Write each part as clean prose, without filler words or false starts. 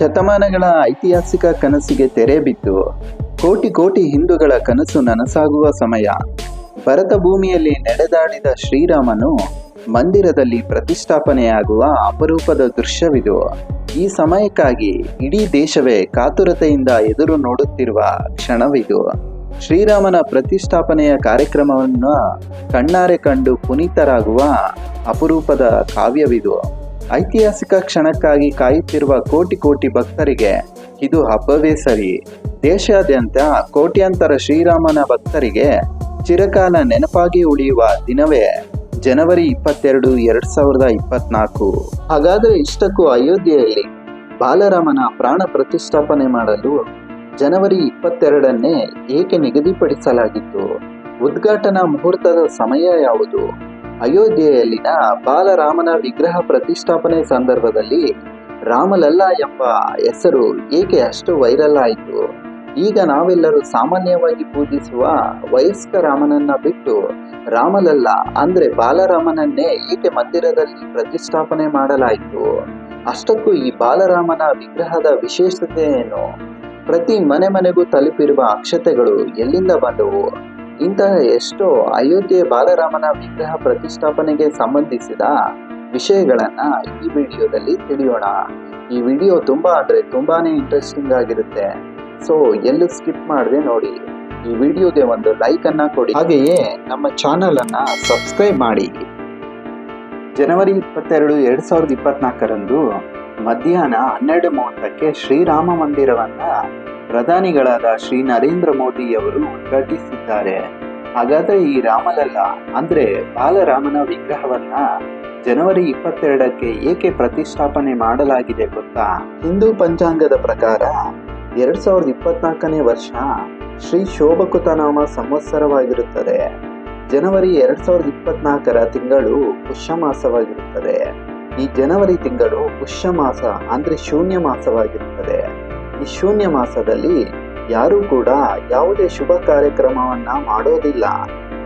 ಶತಮಾನಗಳ ಐತಿಹಾಸಿಕ ಕನಸಿಗೆ ತೆರೆ ಬಿದ್ದು ಕೋಟಿ ಕೋಟಿ ಹಿಂದೂಗಳ ಕನಸು ನನಸಾಗುವ ಸಮಯ. ಭರತ ಭೂಮಿಯಲ್ಲಿ ನಡೆದಾಡಿದ ಶ್ರೀರಾಮನು ಮಂದಿರದಲ್ಲಿ ಪ್ರತಿಷ್ಠಾಪನೆಯಾಗುವ ಅಪರೂಪದ ದೃಶ್ಯವಿದು. ಈ ಸಮಯಕ್ಕಾಗಿ ಇಡೀ ದೇಶವೇ ಕಾತುರತೆಯಿಂದ ಎದುರು ನೋಡುತ್ತಿರುವ ಕ್ಷಣವಿದು. ಶ್ರೀರಾಮನ ಪ್ರತಿಷ್ಠಾಪನೆಯ ಕಾರ್ಯಕ್ರಮವನ್ನು ಕಣ್ಣಾರೆ ಕಂಡು ಪುನೀತರಾಗುವ ಅಪರೂಪದ ಕಾವ್ಯವಿದು. ಐತಿಹಾಸಿಕ ಕ್ಷಣಕ್ಕಾಗಿ ಕಾಯುತ್ತಿರುವ ಕೋಟಿ ಕೋಟಿ ಭಕ್ತರಿಗೆ ಇದು ಹಬ್ಬವೇ ಸರಿ. ದೇಶಾದ್ಯಂತ ಕೋಟ್ಯಾಂತರ ಶ್ರೀರಾಮನ ಭಕ್ತರಿಗೆ ಚಿರಕಾಲ ನೆನಪಾಗಿ ಉಳಿಯುವ ದಿನವೇ ಜನವರಿ 22, 2024. ಹಾಗಾದರೆ ಇಷ್ಟಕ್ಕೂ ಅಯೋಧ್ಯೆಯಲ್ಲಿ ಬಾಲರಾಮನ ಪ್ರಾಣ ಪ್ರತಿಷ್ಠಾಪನೆ ಮಾಡಲು ಜನವರಿ 22ನ್ನೇ ಏಕೆ ನಿಗದಿಪಡಿಸಲಾಗಿತ್ತು? ಉದ್ಘಾಟನಾ ಮುಹೂರ್ತದ ಸಮಯ ಯಾವುದು? ಅಯೋಧ್ಯೆಯಲ್ಲಿನ ಬಾಲರಾಮನ ವಿಗ್ರಹ ಪ್ರತಿಷ್ಠಾಪನೆ ಸಂದರ್ಭದಲ್ಲಿ ರಾಮಲಲ್ಲ ಎಂಬ ಹೆಸರು ಏಕೆ ಅಷ್ಟು ವೈರಲ್ ಆಯಿತು? ಈಗ ನಾವೆಲ್ಲರೂ ಸಾಮಾನ್ಯವಾಗಿ ಪೂಜಿಸುವ ವಯಸ್ಕ ರಾಮನನ್ನ ಬಿಟ್ಟು ರಾಮಲಲ್ಲ ಅಂದ್ರೆ ಬಾಲರಾಮನನ್ನೇ ಏಕೆ ಮಂದಿರದಲ್ಲಿ ಪ್ರತಿಷ್ಠಾಪನೆ ಮಾಡಲಾಯಿತು? ಅಷ್ಟಕ್ಕೂ ಈ ಬಾಲರಾಮನ ವಿಗ್ರಹದ ವಿಶೇಷತೆ ಏನು? ಪ್ರತಿ ಮನೆಗೂ ತಲುಪಿರುವ ಅಕ್ಷತೆಗಳು ಎಲ್ಲಿಂದ ಬಂದವು? ಇಂತಹ ಎಷ್ಟೋ ಅಯೋಧ್ಯೆ ಬಾಲರಾಮನ ವಿಗ್ರಹ ಪ್ರತಿಷ್ಠಾಪನೆಗೆ ಸಂಬಂಧಿಸಿದ ವಿಷಯಗಳನ್ನ ಈ ವಿಡಿಯೋದಲ್ಲಿ ತಿಳಿಯೋಣ. ಈ ವಿಡಿಯೋ ತುಂಬಾನೇ ಇಂಟ್ರೆಸ್ಟಿಂಗ್ ಆಗಿರುತ್ತೆ. ಸೊ ಎಲ್ಲೂ ಸ್ಕಿಪ್ ಮಾಡದೆ ನೋಡಿ. ಈ ವಿಡಿಯೋಗೆ ಒಂದು ಲೈಕ್ ಅನ್ನ ಕೊಡಿ, ಹಾಗೆಯೇ ನಮ್ಮ ಚಾನಲ್ ಅನ್ನ ಸಬ್ಸ್ಕ್ರೈಬ್ ಮಾಡಿ. ಜನವರಿ 22, 2024ರಂದು ಮಧ್ಯಾಹ್ನ 12:30ಕ್ಕೆ ಶ್ರೀರಾಮ ಮಂದಿರವನ್ನ ಪ್ರಧಾನಿಗಳಾದ ಶ್ರೀ ನರೇಂದ್ರ ಮೋದಿಯವರು ಉದ್ಘಾಟಿಸಿದ್ದಾರೆ. ಹಾಗಾದ್ರೆ ಈ ರಾಮಲಲ್ಲ ಅಂದ್ರೆ ಬಾಲರಾಮನ ವಿಗ್ರಹವನ್ನ ಜನವರಿ 22ಕ್ಕೆ ಏಕೆ ಪ್ರತಿಷ್ಠಾಪನೆ ಮಾಡಲಾಗಿದೆ ಗೊತ್ತಾ? ಹಿಂದೂ ಪಂಚಾಂಗದ ಪ್ರಕಾರ 2024ನೇ ವರ್ಷ ಶ್ರೀ ಶೋಭಕೃತನಾಮ ಸಂವತ್ಸರವಾಗಿರುತ್ತದೆ. ಜನವರಿ 2024ರ ತಿಂಗಳು ಪುಷ್ಯ ಮಾಸವಾಗಿರುತ್ತದೆ. ಈ ಜನವರಿ ತಿಂಗಳು ಪುಷ್ಯ ಮಾಸ ಅಂದ್ರೆ ಶೂನ್ಯ ಮಾಸವಾಗಿರುತ್ತದೆ. ಈ ಶೂನ್ಯ ಮಾಸದಲ್ಲಿ ಯಾರೂ ಕೂಡ ಯಾವುದೇ ಶುಭ ಕಾರ್ಯಕ್ರಮವನ್ನ ಮಾಡೋದಿಲ್ಲ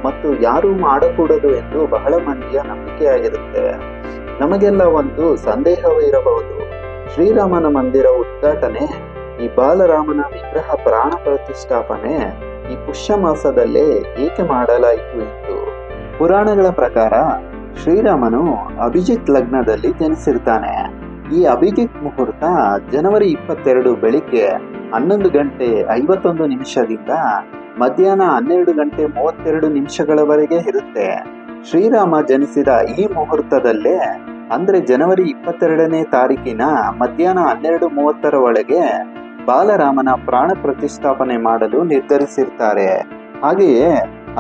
ಮತ್ತು ಯಾರೂ ಮಾಡಕೂಡದು ಎಂದು ಬಹಳ ಮಂದಿಯ ನಂಬಿಕೆಯಾಗಿರುತ್ತೆ. ನಮಗೆಲ್ಲ ಒಂದು ಸಂದೇಹವಿರಬಹುದು, ಶ್ರೀರಾಮನ ಮಂದಿರ ಉದ್ಘಾಟನೆ, ಈ ಬಾಲರಾಮನ ವಿಗ್ರಹ ಪ್ರಾಣ ಪ್ರತಿಷ್ಠಾಪನೆ ಈ ಪುಷ್ಯ ಮಾಸದಲ್ಲೇ ಏಕೆ ಮಾಡಲಾಯಿತು ಎಂದು. ಪುರಾಣಗಳ ಪ್ರಕಾರ ಶ್ರೀರಾಮನು ಅಭಿಜಿತ್ ಲಗ್ನದಲ್ಲಿ ಜನಿಸಿರ್ತಾನೆ. ಈ ಅಭಿಜಿತ್ ಮುಹೂರ್ತ ಜನವರಿ 22 ಬೆಳಿಗ್ಗೆ 11:51 ಮಧ್ಯಾಹ್ನ 12:32 ಇರುತ್ತೆ. ಶ್ರೀರಾಮ ಜನಿಸಿದ ಈ ಮುಹೂರ್ತದಲ್ಲೇ ಅಂದ್ರೆ ಜನವರಿ 22ನೇ ತಾರೀಕಿನ ಮಧ್ಯಾಹ್ನ 12:30 ಒಳಗೆ ಬಾಲರಾಮನ ಪ್ರಾಣ ಪ್ರತಿಷ್ಠಾಪನೆ ಮಾಡಲು ನಿರ್ಧರಿಸಿರ್ತಾರೆ. ಹಾಗೆಯೇ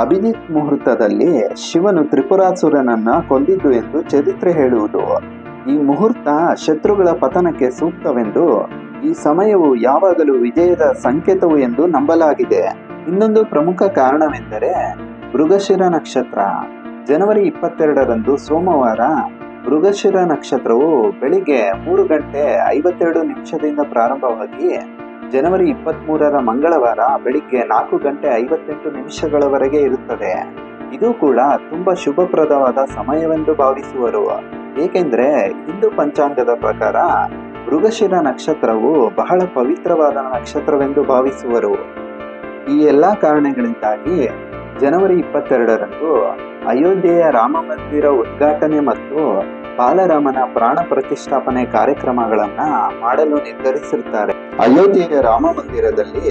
ಅಭಿಜಿತ್ ಮುಹೂರ್ತದಲ್ಲಿ ಶಿವನು ತ್ರಿಪುರಾಸುರನನ್ನ ಕೊಂದಿದ್ದು ಎಂದು ಚರಿತ್ರೆ ಹೇಳುವುದು. ಈ ಮುಹೂರ್ತ ಶತ್ರುಗಳ ಪತನಕ್ಕೆ ಸೂಕ್ತವೆಂದು, ಈ ಸಮಯವು ಯಾವಾಗಲೂ ವಿಜಯದ ಸಂಕೇತವು ಎಂದು ನಂಬಲಾಗಿದೆ. ಇನ್ನೊಂದು ಪ್ರಮುಖ ಕಾರಣವೆಂದರೆ ಮೃಗಶಿರ ನಕ್ಷತ್ರ. ಜನವರಿ 22ರಂದು ಸೋಮವಾರ ಮೃಗಶಿರ ನಕ್ಷತ್ರವು ಬೆಳಿಗ್ಗೆ 3:52 ಪ್ರಾರಂಭವಾಗಿ ಜನವರಿ 23ರ ಮಂಗಳವಾರ ಬೆಳಿಗ್ಗೆ 4:58 ಇರುತ್ತದೆ. ಇದು ಕೂಡ ತುಂಬಾ ಶುಭಪ್ರದವಾದ ಸಮಯವೆಂದು ಭಾವಿಸುವರು. ಏಕೆಂದ್ರೆ ಹಿಂದೂ ಪಂಚಾಂಗದ ಪ್ರಕಾರ ಮೃಗಶಿರ ನಕ್ಷತ್ರವು ಬಹಳ ಪವಿತ್ರವಾದ ನಕ್ಷತ್ರವೆಂದು ಭಾವಿಸುವರು. ಈ ಎಲ್ಲಾ ಕಾರಣಗಳಿಂದಾಗಿ ಜನವರಿ 22ರಂದು ಅಯೋಧ್ಯೆಯ ರಾಮ ಮಂದಿರ ಉದ್ಘಾಟನೆ ಮತ್ತು ಬಾಲರಾಮನ ಪ್ರಾಣ ಪ್ರತಿಷ್ಠಾಪನೆ ಕಾರ್ಯಕ್ರಮಗಳನ್ನ ಮಾಡಲು ನಿರ್ಧರಿಸಿರುತ್ತಾರೆ. ಅಯೋಧ್ಯೆಯ ರಾಮ ಮಂದಿರದಲ್ಲಿ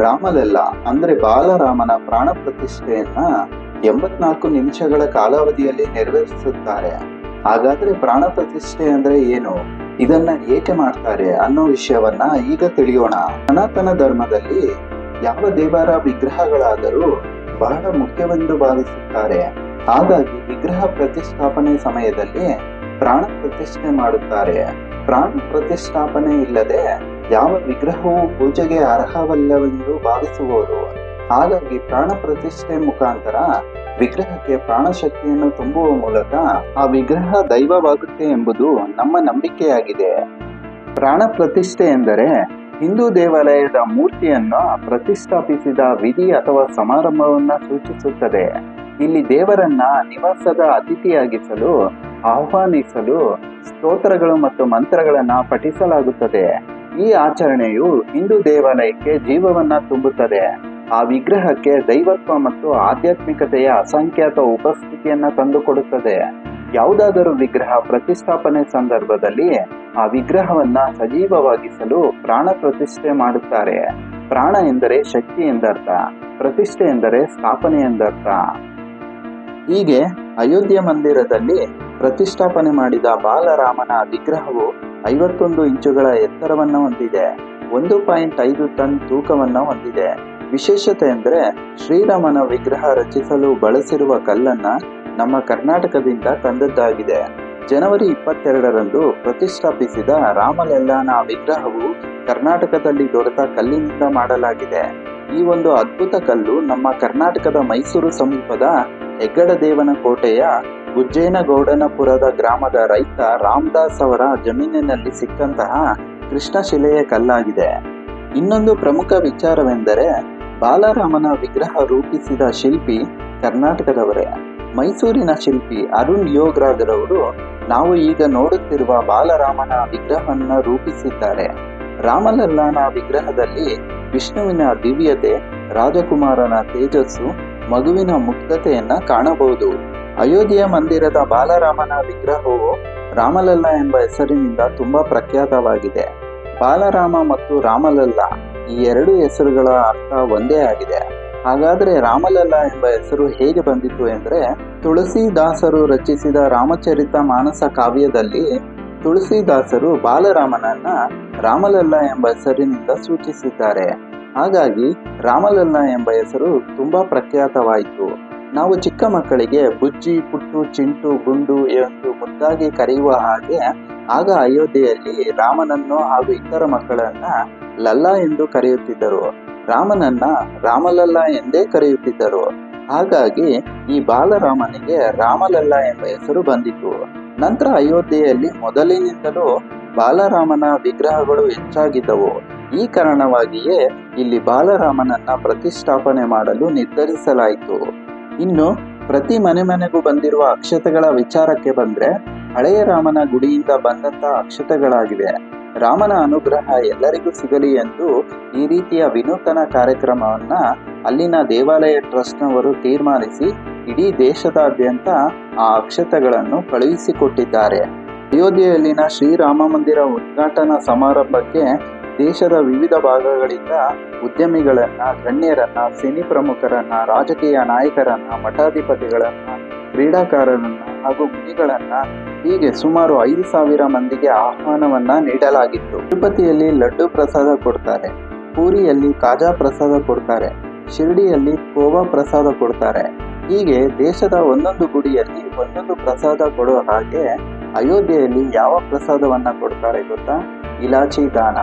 ರಾಮಲಲ್ಲ ಅಂದ್ರೆ ಬಾಲರಾಮನ ಪ್ರಾಣ ಪ್ರತಿಷ್ಠೆಯನ್ನ 84 ನಿಮಿಷಗಳ ಕಾಲಾವಧಿಯಲ್ಲಿ ನೆರವೇರಿಸುತ್ತಾರೆ. ಹಾಗಾದ್ರೆ ಪ್ರಾಣ ಪ್ರತಿಷ್ಠೆ ಅಂದ್ರೆ ಏನು, ಇದನ್ನ ಏಕೆ ಮಾಡ್ತಾರೆ ಅನ್ನೋ ವಿಷಯವನ್ನ ಈಗ ತಿಳಿಯೋಣ. ಸನಾತನ ಧರ್ಮದಲ್ಲಿ ಯಾವ ದೇವರ ವಿಗ್ರಹಗಳಾದರೂ ಬಹಳ ಮುಖ್ಯವೆಂದು ಭಾವಿಸುತ್ತಾರೆ. ಹಾಗಾಗಿ ವಿಗ್ರಹ ಪ್ರತಿಷ್ಠಾಪನೆ ಸಮಯದಲ್ಲಿ ಪ್ರಾಣ ಪ್ರತಿಷ್ಠೆ ಮಾಡುತ್ತಾರೆ. ಪ್ರಾಣ ಪ್ರತಿಷ್ಠಾಪನೆ ಇಲ್ಲದೆ ಯಾವ ವಿಗ್ರಹವು ಪೂಜೆಗೆ ಅರ್ಹವಲ್ಲವೆಂದು ಭಾವಿಸುವವರು. ಹಾಗಾಗಿ ಪ್ರಾಣ ಪ್ರತಿಷ್ಠೆ ಮುಖಾಂತರ ವಿಗ್ರಹಕ್ಕೆ ಪ್ರಾಣ ಶಕ್ತಿಯನ್ನು ತುಂಬುವ ಮೂಲಕ ಆ ವಿಗ್ರಹ ದೈವವಾಗುತ್ತೆ ಎಂಬುದು ನಮ್ಮ ನಂಬಿಕೆಯಾಗಿದೆ. ಪ್ರಾಣ ಪ್ರತಿಷ್ಠೆ ಎಂದರೆ ಹಿಂದೂ ದೇವಾಲಯದ ಮೂರ್ತಿಯನ್ನು ಪ್ರತಿಷ್ಠಾಪಿಸಿದ ವಿಧಿ ಅಥವಾ ಸಮಾರಂಭವನ್ನ ಸೂಚಿಸುತ್ತದೆ. ಇಲ್ಲಿ ದೇವರನ್ನ ನಿವಾಸದ ಅತಿಥಿಯಾಗಿಸಲು ಆಹ್ವಾನಿಸಲು ಸ್ತೋತ್ರಗಳು ಮತ್ತು ಮಂತ್ರಗಳನ್ನ ಪಠಿಸಲಾಗುತ್ತದೆ. ಈ ಆಚರಣೆಯು ಹಿಂದೂ ದೇವಾಲಯಕ್ಕೆ ಜೀವವನ್ನ ತುಂಬುತ್ತದೆ. ಆ ವಿಗ್ರಹಕ್ಕೆ ದೈವತ್ವ ಮತ್ತು ಆಧ್ಯಾತ್ಮಿಕತೆಯ ಅಸಂಖ್ಯಾತ ಉಪಸ್ಥಿತಿಯನ್ನ ತಂದುಕೊಡುತ್ತದೆ. ಯಾವುದಾದರೂ ವಿಗ್ರಹ ಪ್ರತಿಷ್ಠಾಪನೆ ಸಂದರ್ಭದಲ್ಲಿ ಆ ವಿಗ್ರಹವನ್ನ ಸಜೀವವಾಗಿಸಲು ಪ್ರಾಣ ಪ್ರತಿಷ್ಠೆ ಮಾಡುತ್ತಾರೆ. ಪ್ರಾಣ ಎಂದರೆ ಶಕ್ತಿ ಎಂದರ್ಥ, ಪ್ರತಿಷ್ಠೆ ಎಂದರೆ ಸ್ಥಾಪನೆ ಎಂದರ್ಥ. ಹೀಗೆ ಅಯೋಧ್ಯೆ ಮಂದಿರದಲ್ಲಿ ಪ್ರತಿಷ್ಠಾಪನೆ ಮಾಡಿದ ಬಾಲರಾಮನ ವಿಗ್ರಹವು 51 ಇಂಚುಗಳ ಎತ್ತರವನ್ನು ಹೊಂದಿದೆ. 1.5 ಟನ್ ತೂಕವನ್ನು ಹೊಂದಿದೆ. ವಿಶೇಷತೆ ಎಂದರೆ ಶ್ರೀರಾಮನ ವಿಗ್ರಹ ರಚಿಸಲು ಬಳಸಿರುವ ಕಲ್ಲನ್ನ ನಮ್ಮ ಕರ್ನಾಟಕದಿಂದ ತಂದದ್ದಾಗಿದೆ. ಜನವರಿ 22ರಂದು ಪ್ರತಿಷ್ಠಾಪಿಸಿದ ರಾಮಲಲ್ಲಾನ ವಿಗ್ರಹವು ಕರ್ನಾಟಕದಲ್ಲಿ ದೊರೆತ ಕಲ್ಲಿನಿಂದ ಮಾಡಲಾಗಿದೆ. ಈ ಒಂದು ಅದ್ಭುತ ಕಲ್ಲು ನಮ್ಮ ಕರ್ನಾಟಕದ ಮೈಸೂರು ಸಮೀಪದ ಹೆಗ್ಗಡದೇವನ ಕೋಟೆಯ ಗುಜ್ಜೇನಗೌಡನಪುರದ ಗ್ರಾಮದ ರೈತ ರಾಮದಾಸ್ ಅವರ ಜಮೀನಿನಲ್ಲಿ ಸಿಕ್ಕಂತಹ ಕೃಷ್ಣಶಿಲೆಯ ಕಲ್ಲಾಗಿದೆ. ಇನ್ನೊಂದು ಪ್ರಮುಖ ವಿಚಾರವೆಂದರೆ ಬಾಲರಾಮನ ವಿಗ್ರಹ ರೂಪಿಸಿದ ಶಿಲ್ಪಿ ಕರ್ನಾಟಕದವರೇ. ಮೈಸೂರಿನ ಶಿಲ್ಪಿ ಅರುಣ್ ಯೋಗರಾಜರವರು ನಾವು ಈಗ ನೋಡುತ್ತಿರುವ ಬಾಲರಾಮನ ವಿಗ್ರಹವನ್ನು ರೂಪಿಸಿದ್ದಾರೆ. ರಾಮಲಲ್ಲಾನ ವಿಗ್ರಹದಲ್ಲಿ ವಿಷ್ಣುವಿನ ದಿವ್ಯತೆ, ರಾಜಕುಮಾರನ ತೇಜಸ್ಸು, ಮಗುವಿನ ಮುಗ್ಧತೆಯನ್ನ ಕಾಣಬಹುದು. ಅಯೋಧ್ಯೆಯ ಮಂದಿರದ ಬಾಲರಾಮನ ವಿಗ್ರಹವು ರಾಮಲಲ್ಲ ಎಂಬ ಹೆಸರಿನಿಂದ ತುಂಬಾ ಪ್ರಖ್ಯಾತವಾಗಿದೆ. ಬಾಲರಾಮ ಮತ್ತು ರಾಮಲಲ್ಲ ಈ ಎರಡು ಹೆಸರುಗಳ ಅರ್ಥ ಒಂದೇ ಆಗಿದೆ. ಹಾಗಾದ್ರೆ ರಾಮಲಲ್ಲ ಎಂಬ ಹೆಸರು ಹೇಗೆ ಬಂದಿತು ಎಂದ್ರೆ, ತುಳಸಿದಾಸರು ರಚಿಸಿದ ರಾಮಚರಿತ ಮಾನಸ ಕಾವ್ಯದಲ್ಲಿ ತುಳಸಿದಾಸರು ಬಾಲರಾಮನನ್ನ ರಾಮಲಲ್ಲ ಎಂಬ ಹೆಸರಿನಿಂದ ಸೂಚಿಸಿದ್ದಾರೆ. ಹಾಗಾಗಿ ರಾಮಲಲ್ಲ ಎಂಬ ಹೆಸರು ತುಂಬಾ ಪ್ರಖ್ಯಾತವಾಯಿತು. ನಾವು ಚಿಕ್ಕ ಮಕ್ಕಳಿಗೆ ಬುಜ್ಜಿ, ಪುಟ್ಟು, ಚಿಂಟು, ಗುಂಡು ಎಂದು ಮುದ್ದಾಗಿ ಕರೆಯುವ ಹಾಗೆ ಆಗ ಅಯೋಧ್ಯೆಯಲ್ಲಿ ರಾಮನನ್ನು ಹಾಗೂ ಇತರ ಮಕ್ಕಳನ್ನ ಲಲ್ಲ ಎಂದು ಕರೆಯುತ್ತಿದ್ದರು. ರಾಮನನ್ನ ರಾಮಲಲ್ಲ ಎಂದೇ ಕರೆಯುತ್ತಿದ್ದರು. ಹಾಗಾಗಿ ಈ ಬಾಲರಾಮನಿಗೆ ರಾಮಲಲ್ಲ ಎಂಬ ಹೆಸರು ಬಂದಿತು. ನಂತರ ಅಯೋಧ್ಯೆಯಲ್ಲಿ ಮೊದಲಿನಿಂದಲೂ ಬಾಲರಾಮನ ವಿಗ್ರಹಗಳು ಹೆಚ್ಚಾಗಿದ್ದವು. ಈ ಕಾರಣವಾಗಿಯೇ ಇಲ್ಲಿ ಬಾಲರಾಮನನ್ನ ಪ್ರತಿಷ್ಠಾಪನೆ ಮಾಡಲು ನಿರ್ಧರಿಸಲಾಯಿತು. ಇನ್ನು ಪ್ರತಿ ಮನೆಗೂ ಬಂದಿರುವ ಅಕ್ಷತೆಗಳ ವಿಚಾರಕ್ಕೆ ಬಂದ್ರೆ, ಹಳೆಯ ರಾಮನ ಗುಡಿಯಿಂದ ಬಂದಂತಹ ಅಕ್ಷತೆಗಳಾಗಿವೆ. ರಾಮನ ಅನುಗ್ರಹ ಎಲ್ಲರಿಗೂ ಸಿಗಲಿ ಎಂದು ಈ ರೀತಿಯ ವಿನೂತನ ಕಾರ್ಯಕ್ರಮವನ್ನ ಅಲ್ಲಿನ ದೇವಾಲಯ ಟ್ರಸ್ಟ್ನವರು ತೀರ್ಮಾನಿಸಿ ಇಡೀ ದೇಶದಾದ್ಯಂತ ಆ ಅಕ್ಷತೆಗಳನ್ನು ಕಳುಹಿಸಿಕೊಟ್ಟಿದ್ದಾರೆ. ಅಯೋಧ್ಯೆಯಲ್ಲಿನ ಶ್ರೀರಾಮ ಮಂದಿರ ಉದ್ಘಾಟನಾ ಸಮಾರಂಭಕ್ಕೆ ದೇಶದ ವಿವಿಧ ಭಾಗಗಳಿಂದ ಉದ್ಯಮಿಗಳನ್ನ, ಗಣ್ಯರನ್ನ, ಸಿನಿ ಪ್ರಮುಖರನ್ನ, ರಾಜಕೀಯ ನಾಯಕರನ್ನ, ಮಠಾಧಿಪತಿಗಳನ್ನ, ಕ್ರೀಡಾಕಾರರನ್ನ ಹಾಗೂ ಮುನಿಗಳನ್ನ ಹೀಗೆ ಸುಮಾರು 5,000 ಮಂದಿಗೆ ಆಹ್ವಾನವನ್ನ ನೀಡಲಾಗಿತ್ತು. ತಿರುಪತಿಯಲ್ಲಿ ಲಡ್ಡು ಪ್ರಸಾದ ಕೊಡ್ತಾರೆ, ಪೂರಿಯಲ್ಲಿ ಕಾಜಾ ಪ್ರಸಾದ ಕೊಡ್ತಾರೆ, ಶಿರ್ಡಿಯಲ್ಲಿ ಕೋವಾ ಪ್ರಸಾದ ಕೊಡ್ತಾರೆ. ಹೀಗೆ ದೇಶದ ಒಂದೊಂದು ಗುಡಿಯಲ್ಲಿ ಒಂದೊಂದು ಪ್ರಸಾದ ಕೊಡುವ ಹಾಗೆ ಅಯೋಧ್ಯೆಯಲ್ಲಿ ಯಾವ ಪ್ರಸಾದವನ್ನ ಕೊಡ್ತಾರೆ ಗೊತ್ತಾ? ಇಲಾಚಿ ದಾನ.